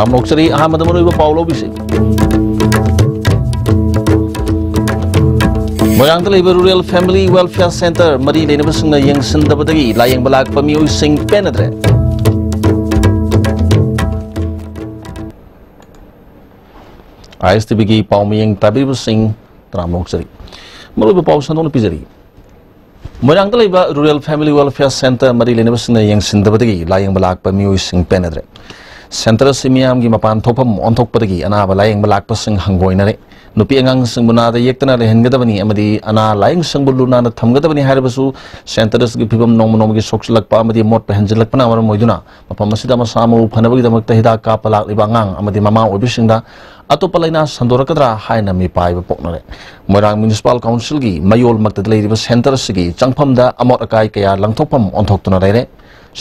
Ram Noksari Ahmad Manuiba Paulo Bisi Moyang Talaiba Rural Family Welfare Center Mari Lenabasuna Yang Sindabadagi Layang Balak Pamiu Sing Penadre ISTV की पाउमियंग ताबिब सिंह त्रामोक्सरी मरुब पाउसनों पिजरी मोयांग तलैबा रूरल फैमिली वेलफेयर सेंटर मरी लेनेबसिंग यंग सिंदबदगी लायंग बलाक पमिउ सिंह पेनद्रे सेंटर सिमियाम की मपान थोपम ओंथोकपदगी अनाबा लायंग बलाक पसिंग हंगोइनरे नुपी अंगांग सिंगबुनादा येक्तना लेहनगदबनी अमदी अना लायंग सिंगबुलुनाना थमगदबनी हारबसु सेंटरस की फिबम नोमनोमगी सोक्सलकपा अमदी मोट पहंजलकपना मरम मोइदुना मफम मसिदा मसामु फनबगीदमक्ता हिदा कापलाक लिबा अंगांग अमदी ममा ओबिसिंगदा अतोप लाइना संदोरकद्रा हाइना मी पाइब पोकनरे मोइरांग म्युनिसिपल काउंसिल की मयोल मक्तद लेरिबा सेंटर सिगी चंगफमदा अमोट अकाई कया लंगथोकफम ओंथोक्तुना लेरे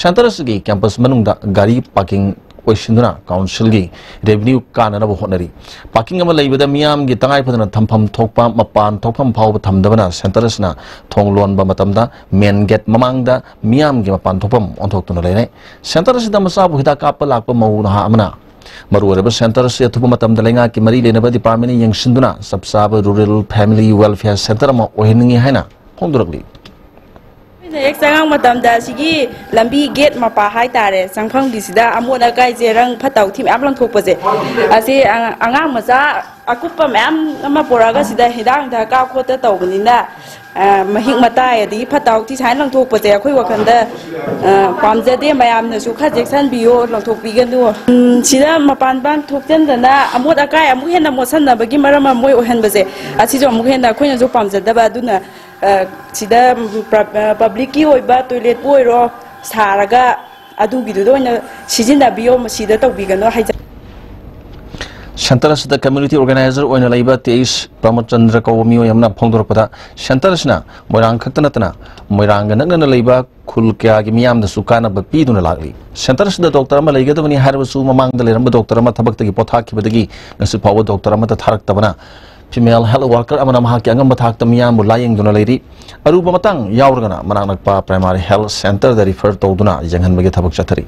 सेंटर सिगी कैंपस मनुंगदा गाड़ी पार्किंग ओइसिंदुना काउंसिल की रेवेन्यू काननब होनरी पार्किंग अमा लेइबदा मियाम की तंगाई फदना थमफम थोकपा मपान थोकफम फाव थमदबना सेंटरसना थोंग लोनबा मतमदा मेन गेट ममांगदा मियाम की मपान थोकफम ओंथोक्तुना लेरे सेंटरसदा मसाबु हिदा कापा लाकपा मौना अमना मरुअरब सेंटर से अथुब मतमदा लेंगा की मरी लेनब डिपार्टमेंट यंगसिंदुना सबसाब रूरल फैमिली वेलफेयर सेंटर मा ओहिनिंगी हैना होंदुरकली एक संगांग मतमदा सिगी लंबी गेट मपा हाय तारे संगफंग दिसिदा अमोद अकाई जे रंग फताउ थी मैम लंथोकपजे असे अंगांग मचा अकुप्पा मैम अमा पोरागा सिदा हिदांग दा का खोता तौबनिना महिक मताय दी फताउ थी साइन लंथोकपजे अखोय वखंदा पामजदे मयामनसु खा जेक्सन बियो लंथोकपिगनु सिदा मपान बान थोकजनदना अमोद अकाई अमु हेना मोसनबगी मरम मोय ओहनबजे असिजो अमु हेना अखोयनजो पामजदबा दुना सिदा पब्लिक की ओइबा टॉयलेट पोइरो सारगा अदुगिदुदो ओइना सिजिनबियो मसिदा तौबिगनो हाइजा सेंटर से कम्युनिटी ऑर्गेनाइजर ओइना लाइबा 23 प्रमोदचंद्र कौमियो यमना फोंदोरपदा सेंटर सना मोइरांग खक्तनतना मोइरांग नगनना लाइबा खुल क्या की मियाम द सुकाना बपीदुना लागली सेंटर से डॉक्टर अमा लाइगदबनी हारबसु ममांग द लेरम डॉक्टर अमा थबक्तगी पोथाखिबदगी नसि फाव डॉक्टर अमा थारक्तबना फीमेल हेल्थ वर्कर अमना महाकी अंगम बथाक्ता मियाम लायंगदुना लेरी अरुबा मतंग यावरगना मनाकनकपा प्राइमरी हेल्थ सेंटर द रिफर तौदुना जंगहनबगे थबक चथरी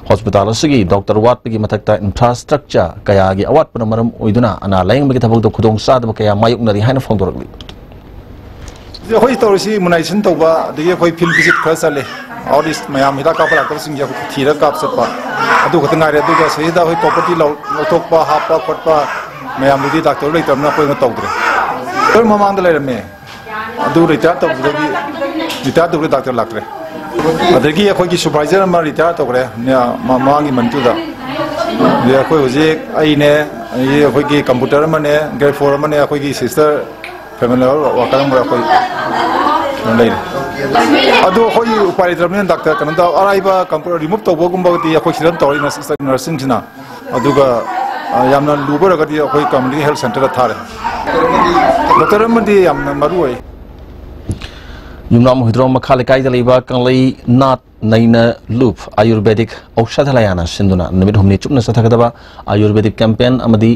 हॉस्पिटल असगी डॉक्टर वाटपगी मथक्ता इंफ्रास्ट्रक्चर कयागी अवाटपना मरम ओइदुना अना लायंगबगे थबक द खुदोंग सादब कया मायुकनरी हाइना फोंदोरगली होई तौरसी मुनाइसन तौबा दगे होई फील्ड विजिट खर चले और इस मयाम हिदा कापला तबसिंग या थीरा काप सपा अदु खतंगारे अदुगा सहिदा होई प्रॉपर्टी लौथोकपा हापा खटपा मैम डॉक्टर लेटना कोई तौद्रे कोई ममांग लेरमे रिटायर तौदी रिटायर तौर डॉक्टर लाक्रे अदगी अखोई सुपरवाइजर अमा रिटायर तौरे ममांगी मनतुदा अखोई हुजिक अइने अखोई कंप्यूटर अमने ग्रेड 4 अमने अखोई सिस्टर फैमिली वर्कर अमरा अखोई लेरे अदो अखोई उपाय लेत्रबने डॉक्टर कनदा अराइबा कंप्यूटर रिमूव तौबगुंबगति अखोई सिरन तौरी नर्सिंग सिना अदुगा यामना लुबरगदी अखोई कम्युनिटी हेल्थ सेंटर थारे डॉक्टर अमदी यामना मरुई युमनाम हिद्रोम मखा लेकाई दलेबा कंगलई नाट नैना लूप आयुर्वेदिक औषधलयाना सिंधुना निमित हमनी चुपना सथगदबा आयुर्वेदिक कैंपेन अमदी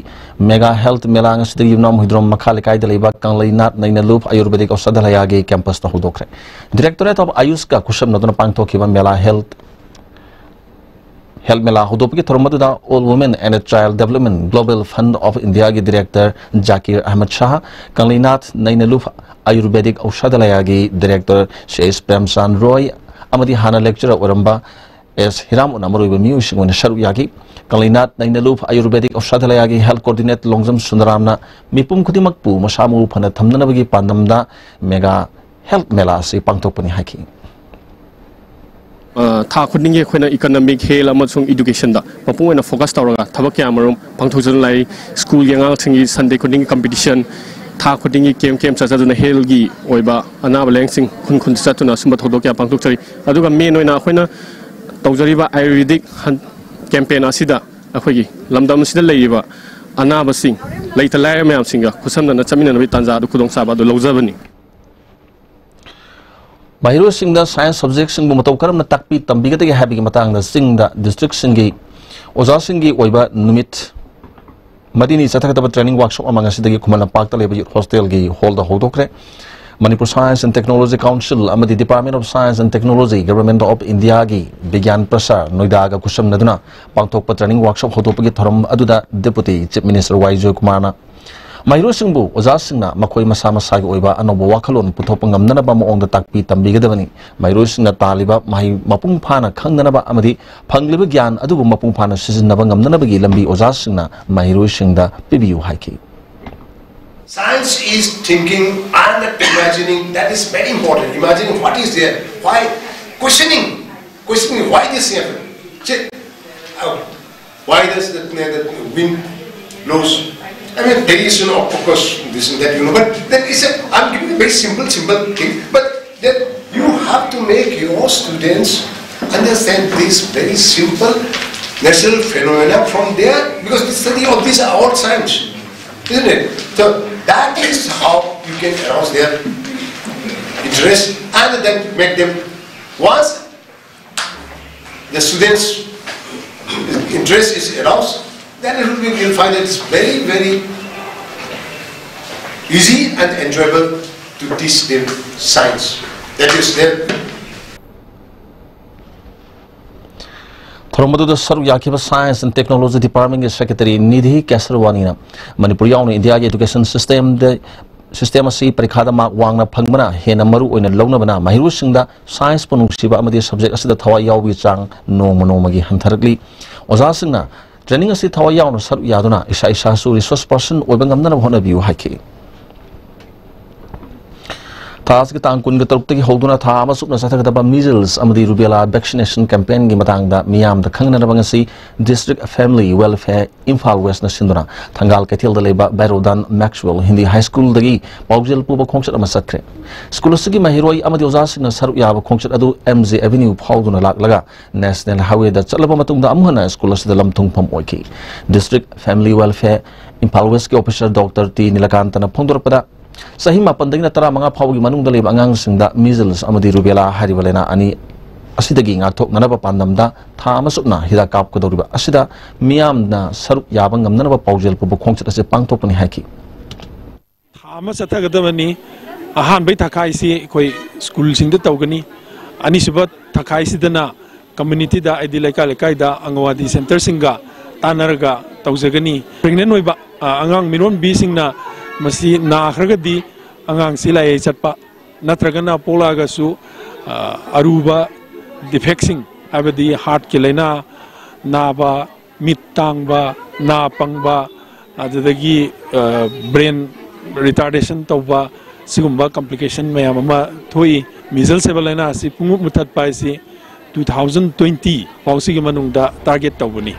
mega health mela ngasi Yumnam Hidrom Makha Leikai दलेबा कंगलई नाट नैना लूप आयुर्वेदिक औषधलयागे कैंपस ता हुदोखरे डायरेक्टरेट ऑफ आयुष का कुशम नदुना पांगथोखिबा मेला हेल्थ मेला हुदोपकी थरमदुदा all women and child development global fund of India के डायरेक्टर जाकिर अहमद शाह कंगलीनाथ नैनलूफ आयुर्वेदिक औषधलया की डायरेक्टर शेष प्रेमसान रॉय अमदी हाना लेक्चरर ओरंबा एस हिराम उनामरुइबा मियुसिंग शरु यागी कंगलीनाथ नैनलूफ आयुर्वेदिक औषधलया की हेल्थ कोऑर्डिनेट लोंगजम सुंदरामना मिपुम खुदिमकपु मसामु फना थमनबगी पांदमदा मेगा हेल्थ मेला से पांगथोकपनि हाकी था खुदिंगे अखोइना इकोनॉमिक हेल्थ अमसुंग एजुकेशन दा मपुंगना फोकस तौरगा थबक यामरुम पांगथोजन लाई स्कूल यांगा सिंगी संडे खुदिंग कंपटीशन था खुदिंगे केम चजदुना हेल्थ गी ओइबा अनाब लेंसिंग खुन खुन चतुना सुम थोदोक या पांगथोकचरी अदुगा मेन ओइना अखोइना तौजरिबा आयुर्वेदिक कैंपेन असिदा अखोइगी लमदम सिदा लेइबा अनाब सिंग लेइता लाय मयाम सिंगा खुसमना चमिननबि तांजा अदु खुदोंग साबा अदु लौजबनी महिरो सिंगदा साइंस सब्जेक्ट सिंग मतौ करम न ताकपी तंबिगते के हैबी के मतंग सिंगदा डिस्ट्रिक्ट सिंगी ओजा सिंगी ओइबा नुमित मदिनी चथकतब ट्रेनिंग वर्कशॉप अमंग सिदगी खुमन पाक्ता लेबि हॉस्टल गी हॉल द होदोखरे Manipur Science and Technology Council amadi Department of Science and Technology Government of India gi Vigyan Prasar Noida ga kusam naduna pangthokpa training workshop hodopagi thoram aduda Deputy Chief Minister Joy Kumar na Mahiro Singbu Oza Singna makoi masa masa gi oiba anobo wakhalon puthopang ngamnana ba maongda takpi tambigadabani Mahiro Singna taliba mahi mapung phana khangnana ba amadi phangliba gyan adubu mapung phana sijinnaba ngamnana bagi lambi Oza Singna Mahiro Singda pibiu haiki Science is thinking and imagining. That is very important. Imagining what is there, why, questioning why this happened. Why does the wind blows? I mean, there is, of course, this and that, but then it's I'm giving a very simple thing, but then you have to make your students understand this very simple natural phenomena from there, because the study of this are all science, isn't it? So that is how you can arouse their interest and then make them, once the students' interest is aroused, then you'll find that it's very, very easy and enjoyable to teach them science. That is their Thoromadu Saru Yakiba Science and Technology Department Secretary Nidhi Kasarwani Manipur India Education System asi Parikhada Mark Wangna Pangmana Hena Maru in a Lonabana Mahiru Singda Science Punushiba Amadi subject as the Tawa Yawi Chang no Monomagi Hantaragli Ozasina training asi Tawa Yawn Saru Yaduna Isha Su resource person Obangamana Honabu Haki Task Tankun Gaturki Hoduna Tama Supna Satakaba measles Amadi Rubella vaccination campaign Gimatanga Miam the Kanganabangasi District Family Welfare Imphal West Nasinduna Tangal Katil the Leba Barodan Maxwell Hindi High School Dagi Bogzil Puba Concert Amasakre School Sigi Mahiroi Amadi Ozasina Saruya Concert Adu MZ Avenue Pauduna Laga National Highway that Salabamatunda Amhana School Sidalam Tungpam Oiki District Family Welfare Imphal West Officer Dr. T Nilakantana Pondorpada Sahima Pandina Tara Manga Pau Manung Dalib Angang Singda measles Amadi Rubella Harivalena Ani Asidagi Atok Nanaba Pandamda Tamasukna Hida Kap Kodoriba Asida Miam na Sarup Yabangam Nanaba Paujel Pubu Concert as a Pangtopani Haki Tamasatagadamani Ahan Betakaisi Koi School Sing the Togani Anisibat Takaisi Dana Community da Idilaka Lekaida Angwadi Center Singa Tanaraga Tauzagani Pregnant Noiba Angang Minon Bisingna Masi na Hragadi Angang Silay Chatpa Natragana Polagasu Aruba defecting Abadi heart kilena Naba Mitangba Na Pangba Adagi brain retardation Toba Sigumba complication Mayama Toi measles Evalena Si Pungu Mutat Paisi 2020 Pausigimanunda target Tobuni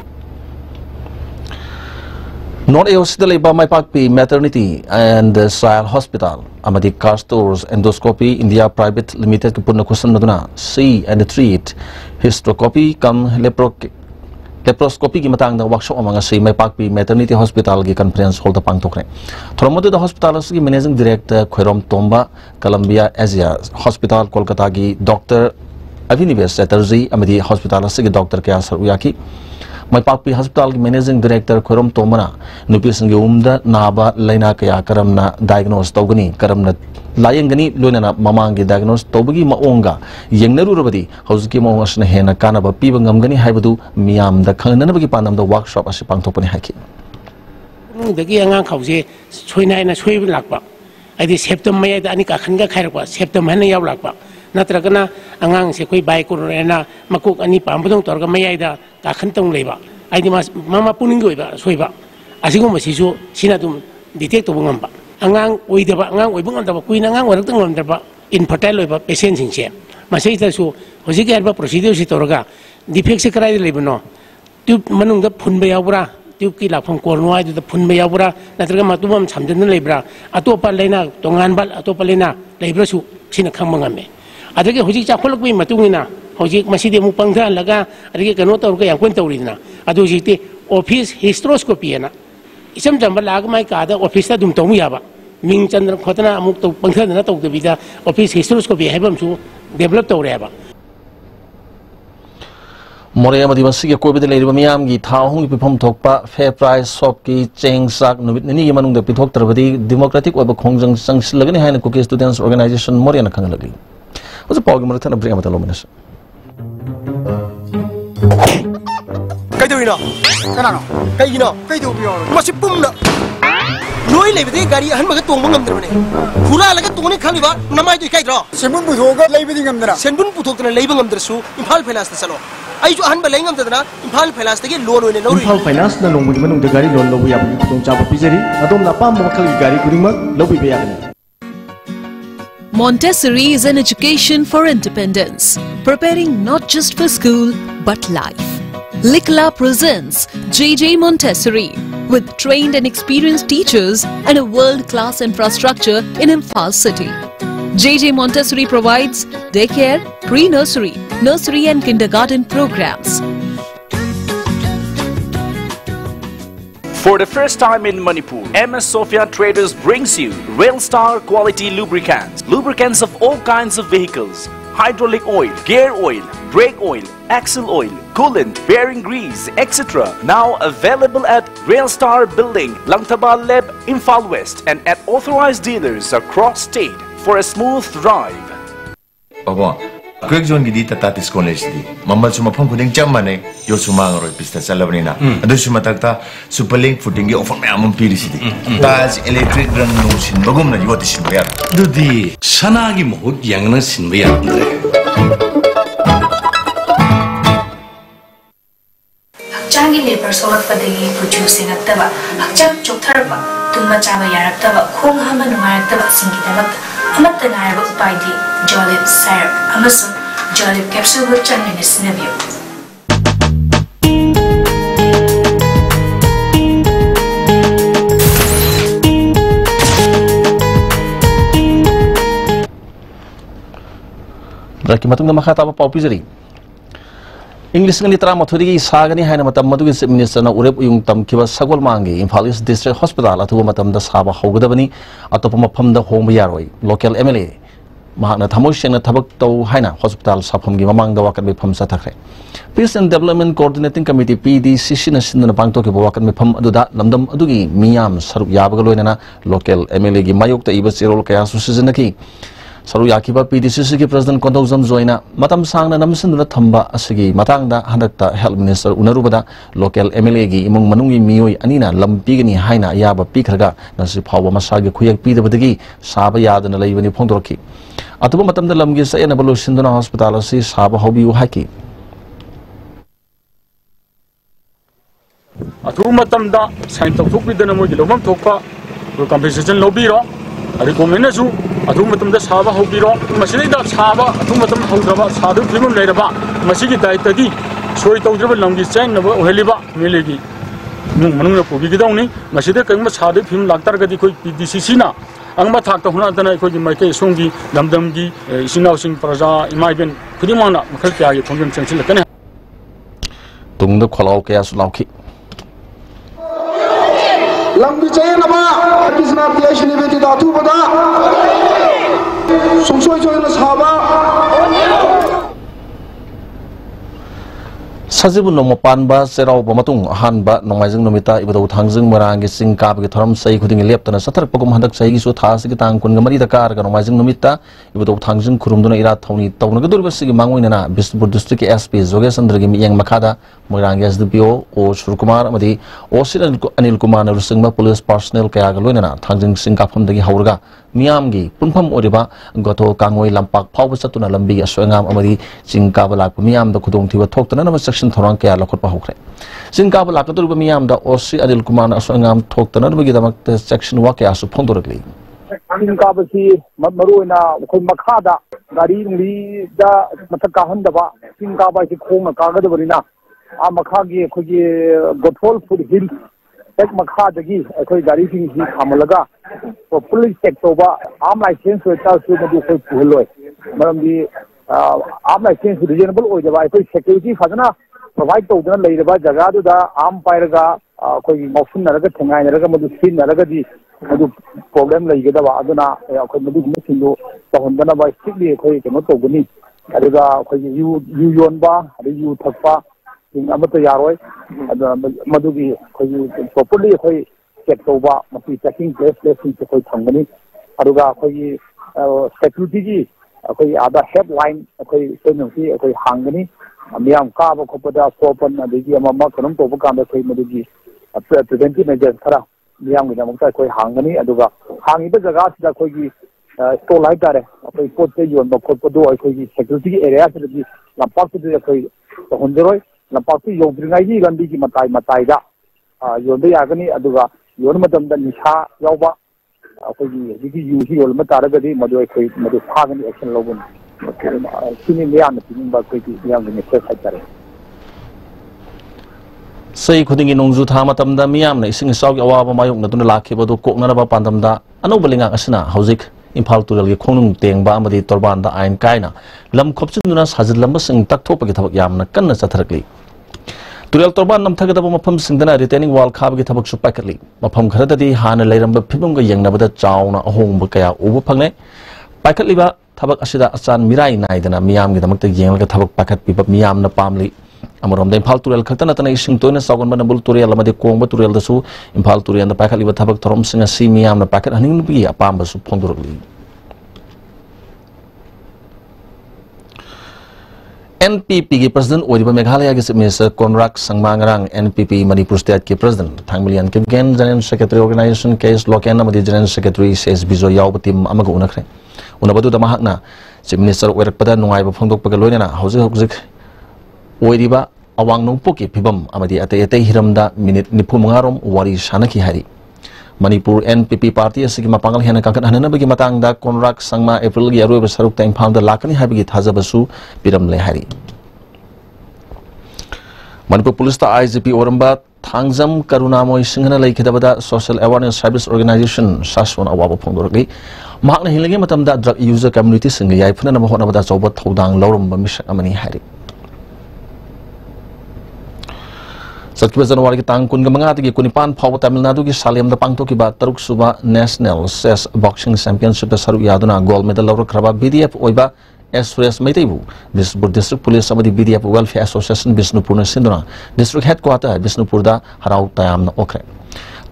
Not Eosidaleba Maipakpi Maternity and Sile Hospital, Amadi Car Stores, Endoscopy, India Private Limited Punakusan Maduna, See and Treat, Hysteroscopy, Come Leproscopy Gimatang, the workshop among us, Maipakpi Maternity Hospital, Conference Holder Pangtokre. Tromodo the Hospital's Managing Director, Kwerom Tomba, Columbia Asia Hospital, Kolkatagi, Dr. Avinives Setterzi, Amadi Hospital, Sigi Dr. Kiasar Uyaki. Maipakpi Hospital Managing Director Kwerom Tomana Nupisangi Umda Naba Laina Kaya Karamna diagnose Togani Karamna Layangani Lunana Mamangi diagnose Tobagi Maonga Yangnaru Rabadi Houski Mawashna Hena Kanaba Pibangamgani Habadu Miam the Kananabagi Panam the workshop as Pang Topani Haki. The Giang Kauze Swina and a Swivel Lakba. I did Septum Maya Anika Kanga Karpa, Septum Hanaya Lakba. Natragana, Angang Sekui Baikurena, Makuk Ani Pampung Torga Mayada, Takantong Leva. I must Mama Puningo, Swiva. Asingum Sisu, Sinatum, Detective Bungamba. Angang, we the Angang, we bung on the Queen Angang, or the in Patelo, patients in share. Masita so, Hosiga procedures Torga, the Pixicrai Libano, two Manung the Punbayabra, two Kila from Cornwall to the Punbayabra, Natramatum, Samden Libra, Atopa Lena, Tonganbal, Atopalena, Librasu, Sinakamangame. I think Hojika Polokwi Matungina, Hojik Masidi Mupanga, Laga, Rikanota, Quentorina, Adojiti, Office Hysteroscopiana. Some Jambalag, my Kada, Office Dum Tomiaba, Ming Chandra Kotana, Mukto Pankana, the Vida, Office Hysteroscopy, have them to develop Toreba. Morea Madivasi Kobe the Lady Miam Gi Tao Pipom Tokpa, Fair Price, Sopki, Cheng Sak, Nini Manung the Pitok Travadi, Democratic or Kongjang Sang Slagani Hana Cookie Students Organization Moriana Kangalagi. Was a program of Briamata Luminous. Kaidurino, Kanano, Kaino, Kaidubio, Masipumna. Noi Lady Gary and Magatung Mungam, Kura like a Tony Kaliva, Namai Kaidro, Semun Putoga, Labing them, Sembun Putok and Labing them the Su, in Palpenas the Salo. I to unbelang them in Palpenas to get loan in a loan. Palpenas, the long women of the Gary, no we have to jump a pizzery, Adom Napam, Gary Gurima, Lobby Bayani. Montessori is an education for independence, preparing not just for school but life. Likla presents JJ Montessori with trained and experienced teachers and a world-class infrastructure in Imphal city. JJ Montessori provides daycare, pre-nursery, nursery and kindergarten programs. For the first time in Manipur, MS Sophia Traders brings you Railstar quality lubricants. Lubricants of all kinds of vehicles. Hydraulic oil, gear oil, brake oil, axle oil, coolant, bearing grease, etc. Now available at Railstar Building, Langtaba Leb, Imphal West and at authorized dealers across state for a smooth drive. Quick zone gidi Tatis College di. Mamal suma pang kuding jamane yo sumang roy pista salabrina. Ado suma takta superlink footing ge offer me amon pirisi di. Tas electric run no sin bagum na yoti sin bayar. Dudi sanagi mohut yang na sin bayar andre. Hakjangi labor solak padagi producing aktaba. Hakjang choktarba tumma chaba yaraktaba khong hama numayaktaba singidamak. Amatta naraba upaidi Jolib syrup amasu Jolib capsule bu changin sinabiyo. Berarti matung nama kata apa paupi jadi. English ngani tera mathuri sagani haina matam madu Chief Minister na urep yung tam kiba sagol mangi Imphal East District Hospital atu matam da saba haugadabani atop mafam da hong bayaroi local MLA mahakna thamosheng na thabak tau haina hospital sapham gi mamang da wakat befam sathakre Peace and Development Coordinating Committee PDCC na sinna pangto ki wakat befam aduda lamdam adugi miyam sarup yabaga loina local MLA gi mayok ta iba sirol kaya su sizinaki Saru yakiba PDCC ki President Kondozam Zoina matam sangna namsinduna thamba asigi matangda handakta Health Minister unarubada local MLA gi imong manungi miyoi anina lampigani haina yaba pikhraga nasi phawa masagi khuyak pidabadagi saba yadana leibani phongdorki atuba matamda lamgi sayana balusinduna hospital asi saba hobi uhaki atu matamda sain tokpidana mogi lomam thokpa compensation lobiro ari komena su atu matamda saba hobiro masida saba atu matam haudraba sadu phimum leiraba masigi daitagi soi tawdraba lamgi chain na oheliba melegi manung na pogi gidawni masida kangma sadu phim laktar gadi koi PDCC na angma thakta huna dana koi maike songi damdamgi isinaw sing praja imaiben khudimana makhal kya gi thongjem changsil lakane tungda kholaw kya sulauki Lambi chain nama kisna tiya shini beti datu bada sungsoi joina saba Sajibu nomopan ba serau pamatung han ba nongmaijing nomita ibadau thangjing marangi singkap gi thoram sai khuding leptana sathar pagum handak sai gi su thas gi tang kun gamari da kar ga nongmaijing nomita ibadau thangjing khurumduna ira thawni tawna ga durba sigi mangwina na Bisnupur district ki SP Jogesandra gi miyang makhada marangi SDPO o Surkumar amadi Osir Anil Kumar na rusingma police personnel kaya ga loina thangjing singkap pham dagi haurga miyam gi punpham oriba goto kangoi lampak phawba satuna lambi aswangam amadi singkap lak miyam da khudong thiba thokna na section thorang kaya lakhot pa hokre singkap lak tur miyam da Osir Anil Kumar na aswangam thokna na bagi damak section wa kaya su phondoragli singkap si maruina khoi makhada gari ngi da mathak handaba singkap si khong ka ga dabarina a makhagi khogi gothol food hill ek makhadagi khoi gari sing hi khamalaga police check toba am license weta su madu khoi puhloi maramdi am license reasonable oi jaba khoi security fadana provide to dana leiraba jaga du da am pairaga khoi mausun naraga thengai naraga madu sin naraga di madu problem leigeda ba aduna khoi madu musindu tahondana ba strictly khoi kemo toguni aduga khoi yu yonba adu yu thakpa ꯁꯤꯡ ꯑꯃꯠꯇ ꯌꯥꯔꯣꯏ ꯑꯗ ꯃꯗꯨꯒꯤ ꯑꯩꯈꯣꯏꯒꯤ properly ꯑꯩꯈꯣꯏ check ꯇꯧꯕ ꯃꯁꯤ checking ꯄ꯭ꯂꯦꯁꯁꯤꯡꯁꯦ ꯑꯩꯈꯣꯏ ꯊꯝꯒꯅꯤ ꯑꯗꯨꯒ ꯑꯩꯈꯣꯏꯒꯤ ꯁꯦꯀ꯭ꯌꯨꯔꯤꯇꯤꯒꯤ ꯑꯩꯈꯣꯏ ꯑꯥꯗ ꯍꯦꯗ ꯂꯥꯏꯟ ꯑꯩꯈꯣꯏ ꯁꯣꯏꯅꯃꯛꯀꯤ ꯑꯩꯈꯣꯏ ꯍꯥꯡꯒꯅꯤ ꯃꯤꯌꯥꯝ ꯀꯥꯕ ꯈꯣꯠꯄꯗ ꯑꯁꯣꯛꯄꯟ ꯑꯗꯒꯤ ꯑꯃ ꯀꯩꯅꯣꯝ ꯇꯧꯕ ꯀꯥꯟꯗ ꯑꯩꯈꯣꯏ ꯃꯗꯨꯒꯤ ꯄ꯭ꯔꯤꯚꯦꯟꯇꯤቭ ꯃꯦꯖꯔ ꯈꯔ ꯃꯤꯌꯥꯝꯒꯤꯗꯃꯛꯇ ꯑꯩꯈꯣꯏ ꯍꯥꯡꯒꯅꯤ ꯑꯗꯨꯒ ꯍꯥꯡꯉꯤꯕ ꯖꯒꯥꯁꯤꯗ ꯑꯩꯈꯣꯏꯒꯤ ꯁ꯭ꯇꯣꯜ ꯍꯥꯏꯇꯥꯔꯦ ꯑꯩꯈꯣꯏ ꯄꯣꯠ ꯆꯩ ꯌꯣꯟꯕ ꯈꯣꯠꯄꯗꯣ ꯑꯩꯈꯣꯏꯒꯤ ꯁꯦꯀ꯭ꯌꯨꯔꯤꯇꯤꯒꯤ ꯑꯦꯔꯤꯌꯥꯁꯤꯗꯗꯤ ꯂꯝꯄꯥꯛꯇꯨꯗꯤ ꯑꯩꯈꯣꯏ ꯇꯧꯍꯟꯖꯔꯣꯏ ꯂꯝꯄꯥꯛꯇꯨ ꯌꯧꯗ꯭ꯔꯤꯉꯩꯒꯤ ꯂꯝꯕꯤꯒꯤ ꯃꯇꯥꯏꯗ ꯌꯣꯟꯕ ꯌꯥꯒꯅꯤ ꯑꯗꯨꯒ ꯌꯣꯟꯕ ꯃꯇꯝꯗ ꯅꯤꯁꯥ ꯌꯥꯎꯕ ꯑꯩꯈꯣꯏꯒꯤ ꯍꯧꯖꯤꯛꯀꯤ ꯌꯨꯁꯤ ꯌꯣꯟꯕ ꯇꯥꯔꯒꯗꯤ ꯃꯗꯨ ꯑꯩꯈꯣꯏ ꯃꯗꯨ ꯐꯥꯒꯅꯤ ꯑꯦꯛꯁꯟ ꯂꯧꯒꯅꯤ ꯁꯤꯅꯤ ꯃꯤꯌꯥꯝꯅ ꯄꯤꯅꯤꯡꯕ ꯑꯩꯈꯣꯏꯒꯤ ꯃꯤꯌꯥꯝꯒꯤ ꯃꯦꯁꯦꯖ ꯍꯥꯏꯇꯥꯔꯦ ꯆꯍꯤ ꯈꯨꯗꯤꯡꯒꯤ ꯅꯣꯡꯖꯨ ꯊꯥ ꯃꯇꯝꯗ ꯃꯤꯌꯥꯝꯅ ꯏꯁꯤꯡ ꯏꯆꯥꯎꯒꯤ ꯑꯋꯥꯕ ꯃꯥꯌꯣꯛꯅꯗꯨꯅ ꯂꯥꯛꯈꯤꯕꯗꯨ ꯀꯣꯛꯅꯅꯕ ꯄꯥꯟꯗꯝꯗ ꯑꯅꯧꯕ ꯂꯩꯉꯥꯛ ꯑꯁꯤꯅ ꯍꯧꯖꯤꯛ ꯏꯝꯐꯥꯜ ꯇꯨꯔꯦꯜꯒꯤ ꯈꯣꯡꯅꯨꯡ ꯇꯦꯡꯕ ꯑꯃꯗꯤ ꯇꯣꯔꯕꯥꯟꯗ ꯑꯥꯏꯟ ꯀꯥꯏꯅ ꯂꯝ ꯈꯣꯞꯆꯤꯟꯗꯨꯅ ꯁꯥꯖꯤꯜꯂꯝꯕꯁꯤꯡ ꯇꯛꯊꯣꯛꯄꯒꯤ ꯊꯕꯛ ꯌꯥꯝꯅ ꯀꯟꯅ ꯆꯠꯊꯔꯛꯂꯤ ꯇꯨꯔꯦꯜ ꯇꯣꯔꯕꯥꯟ ꯅꯝꯊꯒꯗꯕ ꯃꯐꯝꯁꯤꯡꯗꯅ ꯔꯤꯇꯦꯅꯤꯡ ꯋꯥꯜ ꯈꯥꯕꯒꯤ ꯊꯕꯛꯁꯨ ꯄꯥꯏꯈꯠꯂꯤ ꯃꯐꯝ ꯈꯔꯗꯗꯤ ꯍꯥꯟꯅ ꯂꯩꯔꯝꯕ ꯐꯤꯕꯝꯒ ꯌꯦꯡꯅꯕꯗ ꯆꯥꯎꯅ ꯑꯍꯣꯡꯕ ꯀꯌꯥ ꯎꯕ ꯐꯪꯂꯦ ꯄꯥꯏꯈꯠꯂꯤꯕ ꯊꯕꯛ ꯑꯁꯤꯗ ꯑꯆꯥꯟ ミライ नायदना मियामगिदमक्ता येंगलगा थबक पाखत्पिबा मियामना पामली अमरोमदा इम्फाल तुरेल खक्ता नतना इसिंग तोयना सागोनबा नबुल तुरेल अमदि कोंगबा तुरेल दसु इम्फाल तुरेलदा पाखलिबा थबक थरोमसिंग असि मियामना पाखत हनिंगबि अपामबसु फोंदोरगली NPP की प्रेसिडेंट ओरिबा मेघालय के चीफ मिनिस्टर कोनराक संगमांगरांग NPP मणिपुर स्टेट के प्रेसिडेंट थांगमिलियन के गेन जनरल सेक्रेटरी ऑर्गेनाइजेशन केस लोकेन अमदि जनरल सेक्रेटरी सेस बिजो यावब टीम अमग उनखरे उनबदुदा महकना चीफ मिनिस्टर ओइरकपदा नुंगाइबा फोंदोकपगा लोइना हौजिक ओइरिबा अवांग नोंपोकी फिबम अमदि अतै अतै हिरमदा मिनिट 95 वारी सानकी हारि मणिपुर NPP पार्टी असगी मपांगल हेना कांखत हननबगी मतंगदा कोनराक संगमा एप्रिल गी अरोइबा सरुक तैं फाउंड लाकनी हाबिगी थाजबसु पिरमले हारि मणिपुर पुलिस ता IGP ओरंबा थांगजम करुणामोय सिंहना लेखिदबदा सोशल अवेयरनेस सर्विस ऑर्गेनाइजेशन सासवन अवाबा फोंदोरगली महाकना हिलगे मतमदा ड्रग यूजर कम्युनिटी सिंग याइफना होनबदा चौबा थौदांग लौरमबा मिशक अमनी हारि सत्तुबा जनवरी की तांग कुन मंगा की कुनिपान फाव तमिलनाडु की सालेम द पांगतो की बात तरुक सुबा नेशनल चेस बॉक्सिंग चैंपियनशिप द सरुक यादुना गोल्ड मेडल लौरखरबा BDF ओइबा S Suresh Maitaibu Bishnupur district police अमदि BDF वेलफेयर एसोसिएशन बिष्णुपुर न सिंदुना डिस्ट्रिक्ट हेडक्वार्टर बिष्णुपुर दा हराउ तयामना ओखरे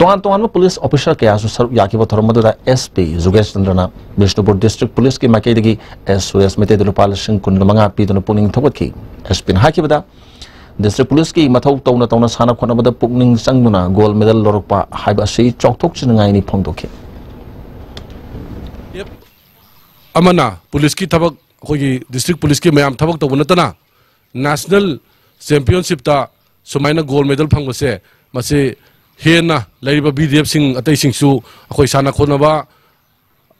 तोहान पुलिस ऑफिसर कयासु सरुक याकिबा थरमदुदा SP जुगेश चंद्रना बिष्णुपुर डिस्ट्रिक्ट पुलिस की माइकेदगी S Suresh Maitai दुलुपा लिसिंग कुन मंगा पीदुना पुनिंग थोगतखि SP न हाकिबदा डिस्ट्रिक्ट पुलिस की मथौ तौना तौना साना खोनबदा पुकनिंग संगुना गोल्ड मेडल लौरकपा हाइबा असि चौथोकचिनगाइनि फोंदोखि अमना पुलिस की थबक कोई डिस्ट्रिक्ट पुलिस की मैम थबक तब नतना नेशनल चैंपियनशिप ता सुमाइना गोल्ड मेडल फंगबसे मसे हेना लैरिबा BDF सिंग अतै सिंगसु अखोय साना खोनबा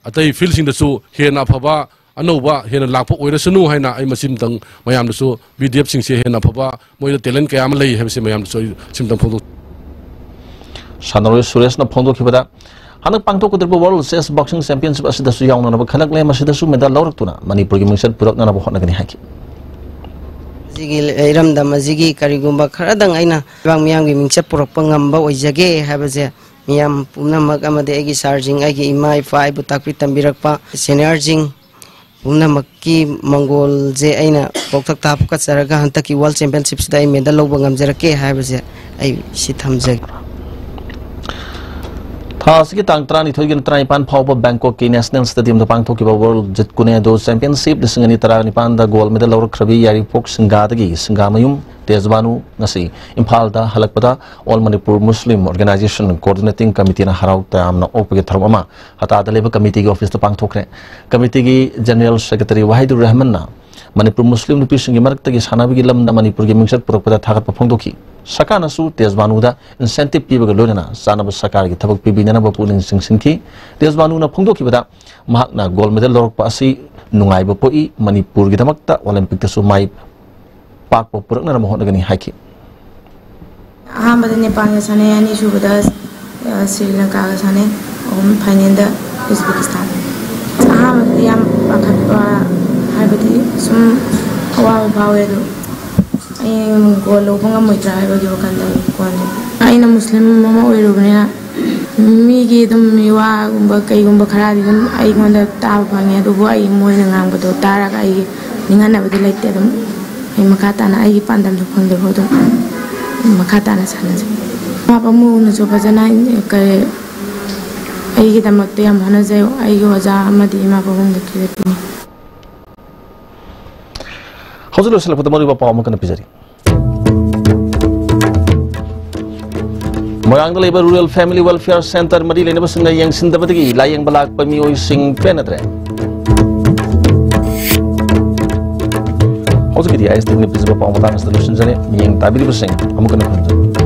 अतै फील्ड सिंगदसु हेना फबा अनौबा हेना लाखपो ओइरसनु हाइना आई मसिमतंग मयामदसु BDF सिंगसे हेना फबा मोइदा टैलेंट कयाम लै हेबसे मयामदसु सिमतंग फोंदो सानरोय सुरेश न फोंदोखिबदा हनक पांगथोकदरबा वर्ल्ड चेस बॉक्सिंग चैंपियनशिप असिदसु यावननबा खनकले मसिदसु मेडल लौरक्तुना मणिपुर की मिंगसत पुरकननबा होनगनि हाकि जिगी इरमदा मजिगी करिगुंबा खरदंग आइना बांग मियाम की मिंगसत पुरकपा ngamba ओइजगे हाबजे मियाम पुनमक अमदे एगी सार्जिंग एगी इमा इफा इबु ताकपि तंबिरकपा सेनियरजिंग पुनमक्की मंगोल जे आइना पोक्थक तापका चरगा हंतकी वर्ल्ड चैंपियनशिप सिदा आई मेडल लौबा ngamjarake हाबजे आई सि थमजगे थासकी तांग 23 फाउबा बैंकॉक की नेशनल स्टेडियम द पांगथोकिबा वर्ल्ड जितकुने दो चैंपियनशिप 2019 दा गोल्ड मेडल लौरखरबी यारिपोक सिंगादगी सिंगामयुम तेजबानु ngasi इम्फाल दा हलकपदा ऑल मणिपुर मुस्लिम ऑर्गेनाइजेशन कोऑर्डिनेटिंग कमिटी ना हराउ तयामना ओपगे थरममा हता दलेब कमिटी की ऑफिस द पांगथोखरे कमिटी की जनरल सेक्रेटरी वाहिदुर रहमान ना मणिपुर मुस्लिम नुपिसिंग मरक्तगी सानाबगी लमदा मणिपुर की मिंगसत पुरकपदा थागत फोंदोखि सकानसु तेजबानुदा इंसेंटिव पीबगा लोइना सानब सरकार की थबक पीबिननब पुनिंग सिंसिंखि तेजबानुना फोंदोखिबदा महाकना गोल्ड मेडल लौरकपा असि नुंगाइबा पोई मणिपुर की दमक्ता ओलंपिक तसु माइ पाकपा पुरकनना होनगनि हाइखि अहमद नेपाल साने अनि सुबदा श्रीलंका साने फाइनल दा उज्बेकिस्तान अहमद याम पाखतपा हाइबदि सुम अवा भावे दो गोल लोगों मैत्रा है अना मुस्लिम ओरबने मीगी मिवागुब कईगुब खरादी ताब फंगे मोइन गांबद तारग निगनबदी लेते ꯑꯩ ꯃꯈꯥ ꯇꯥꯅ ꯑꯩꯒꯤ ꯄꯥꯟꯗꯝꯗꯨ ꯐꯪꯗ꯭ꯔꯤꯐꯥꯎ ꯑꯗꯨꯝ ꯃꯈꯥ ꯇꯥꯅ ꯁꯥꯟꯅꯖꯩ ꯃꯃꯥ ꯄꯥꯕꯨꯡꯅꯁꯨ ꯐꯖꯅ ꯀꯔꯤ ꯑꯩꯒꯤꯗꯃꯛꯇ ꯌꯥꯝ ꯍꯣꯠꯅꯖꯩ ꯑꯩꯒꯤ ꯑꯣꯖꯥ ꯑꯃꯗꯤ ꯏꯃꯥ ꯄꯥꯕꯨꯡꯗ ꯀꯤꯔꯛꯄꯅꯤ ꯍꯧꯖꯤꯛ ꯂꯣꯏꯁꯤꯜꯂꯛꯄꯗ ꯃꯔꯨꯑꯣꯏꯕ ꯄꯥꯎ ꯑꯃ ꯀꯟꯅ ꯄꯤꯖꯔꯤ ꯃꯣꯏꯔꯥꯡꯗ ꯂꯩꯕ ꯔꯨꯔꯦꯜ ꯐꯦꯃꯤꯂꯤ ꯋꯦꯜꯐꯤꯌꯔ ꯁꯦꯟꯇꯔ ꯃꯔꯤ ꯂꯩꯅꯕꯁꯤꯡꯅ ꯌꯦꯡꯁꯤꯟꯗꯕꯗꯒꯤ ꯂꯥꯌꯦꯡꯕ ꯂꯥꯛꯄ ꯃꯤꯑꯣꯏꯁꯤꯡ ꯄꯦꯟꯅꯗ꯭ꯔꯦ ꯍꯧꯖꯤꯛꯀꯤꯗꯤ ISTV ꯄꯤꯖꯕ ꯄꯥꯎ ꯃꯇꯥꯡ ꯑꯁꯤꯗ ꯂꯣꯏꯁꯤꯟꯖꯔꯦ ꯃꯤꯠꯌꯦꯡ ꯇꯥꯕꯤꯔꯤꯕꯁꯤꯡ ꯑꯃꯨꯛ ꯍꯟꯅ ꯈꯪꯖꯔꯤ